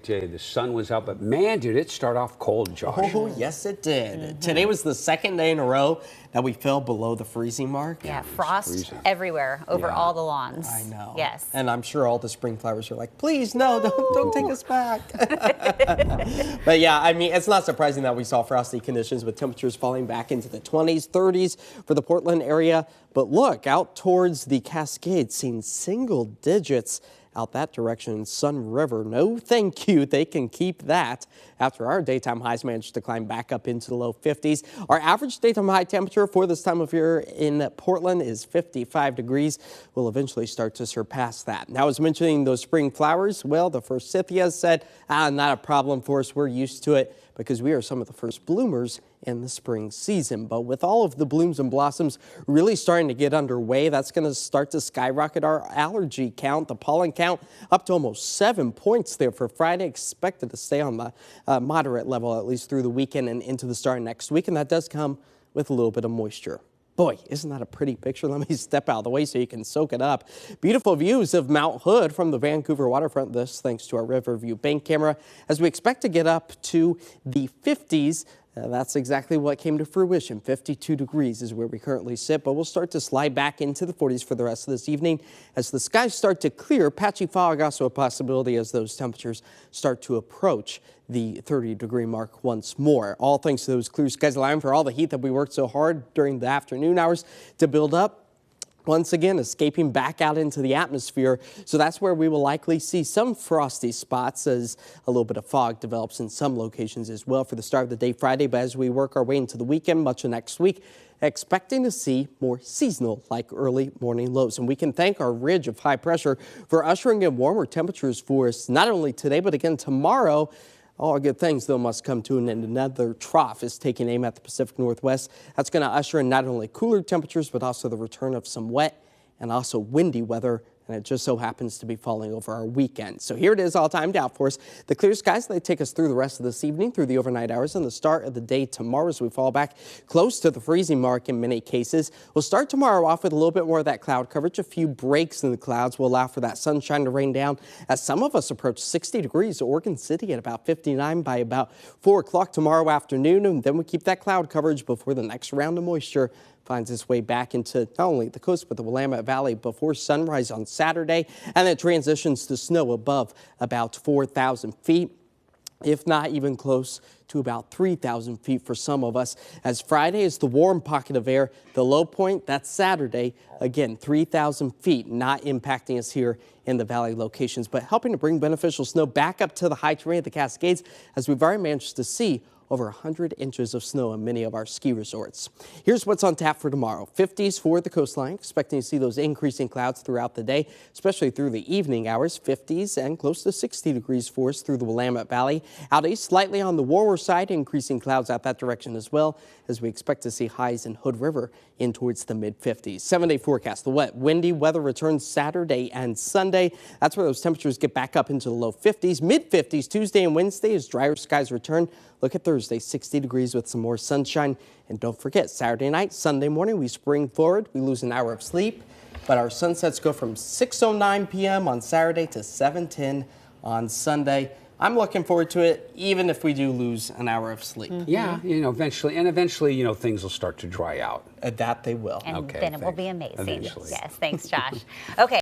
tell you, the sun was out, but man, did it start off cold, Josh. Oh, yes, it did. Today was the second day in a row that we fell below the freezing mark. Yeah, frost everywhere over all the lawns. I know. Yes. And I'm sure all the spring flowers are like, please, no, don't take us back. But yeah, I mean, it's not surprising that we saw frosty conditions with temperatures falling back into the 20s, 30s for the Portland area. But look, out towards the Cascades, seeing single digits out that direction. Sun River, no thank you. They can keep that after our daytime highs managed to climb back up into the low 50s. Our average daytime high temperature for this time of year in Portland is 55 degrees. We'll eventually start to surpass that. Now, I was mentioning those spring flowers. Well, the forsythias said, not a problem for us. We're used to it because we are some of the first bloomers in the spring season. But with all of the blooms and blossoms really starting to get underway, that's going to start to skyrocket our allergy count, the pollen count, up to almost 7 points there for Friday. Expected to stay on the moderate level, at least through the weekend and into the start of next week. And that does come with a little bit of moisture. Boy, isn't that a pretty picture? Let me step out of the way so you can soak it up. Beautiful views of Mount Hood from the Vancouver waterfront. This thanks to our Riverview bank camera as we expect to get up to the 50s. That's exactly what came to fruition. 52 degrees is where we currently sit, but we'll start to slide back into the 40s for the rest of this evening. As the skies start to clear, patchy fog also a possibility as those temperatures start to approach the 30-degree mark once more. All thanks to those clear skies allowing for all the heat that we worked so hard during the afternoon hours to build up. Once again, escaping back out into the atmosphere. So that's where we will likely see some frosty spots as a little bit of fog develops in some locations as well for the start of the day Friday. But as we work our way into the weekend, much of next week, expecting to see more seasonal like early morning lows. And we can thank our ridge of high pressure for ushering in warmer temperatures for us not only today, but again tomorrow. All good things, though, must come to an end. Another trough is taking aim at the Pacific Northwest. That's going to usher in not only cooler temperatures, but also the return of some wet and also windy weather. And it just so happens to be falling over our weekend. So here it is all timed out for us. The clear skies, they take us through the rest of this evening, through the overnight hours, and the start of the day tomorrow as we fall back close to the freezing mark in many cases. We'll start tomorrow off with a little bit more of that cloud coverage. A few breaks in the clouds will allow for that sunshine to rain down as some of us approach 60 degrees. Oregon City at about 59 by about 4 o'clock tomorrow afternoon. And then we keep that cloud coverage before the next round of moisture finds its way back into not only the coast, but the Willamette Valley before sunrise on Saturday. And it transitions to snow above about 4,000 feet, if not even close to about 3,000 feet for some of us. As Friday is the warm pocket of air, the low point, that's Saturday. Again, 3,000 feet, not impacting us here in the valley locations, but helping to bring beneficial snow back up to the high terrain of the Cascades, as we've already managed to see over 100 inches of snow in many of our ski resorts. Here's what's on tap for tomorrow. 50s for the coastline, expecting to see those increasing clouds throughout the day, especially through the evening hours. 50s and close to 60 degrees for us through the Willamette Valley. Out east, slightly on the warmer side, increasing clouds out that direction as well, as we expect to see highs in Hood River in towards the mid-50s. 7-day forecast. The wet, windy weather returns Saturday and Sunday. That's where those temperatures get back up into the low 50s, mid-50s Tuesday and Wednesday as drier skies return. Look at Thursday, 60 degrees with some more sunshine. And don't forget, Saturday night, Sunday morning, we spring forward. We lose an hour of sleep, but our sunsets go from 6:09 p.m. on Saturday to 7:10 on Sunday. I'm looking forward to it, even if we do lose an hour of sleep. Yeah, eventually, things will start to dry out. That they will. And Okay, then it will thanks. be amazing. Eventually. Yes, thanks, Josh. Okay.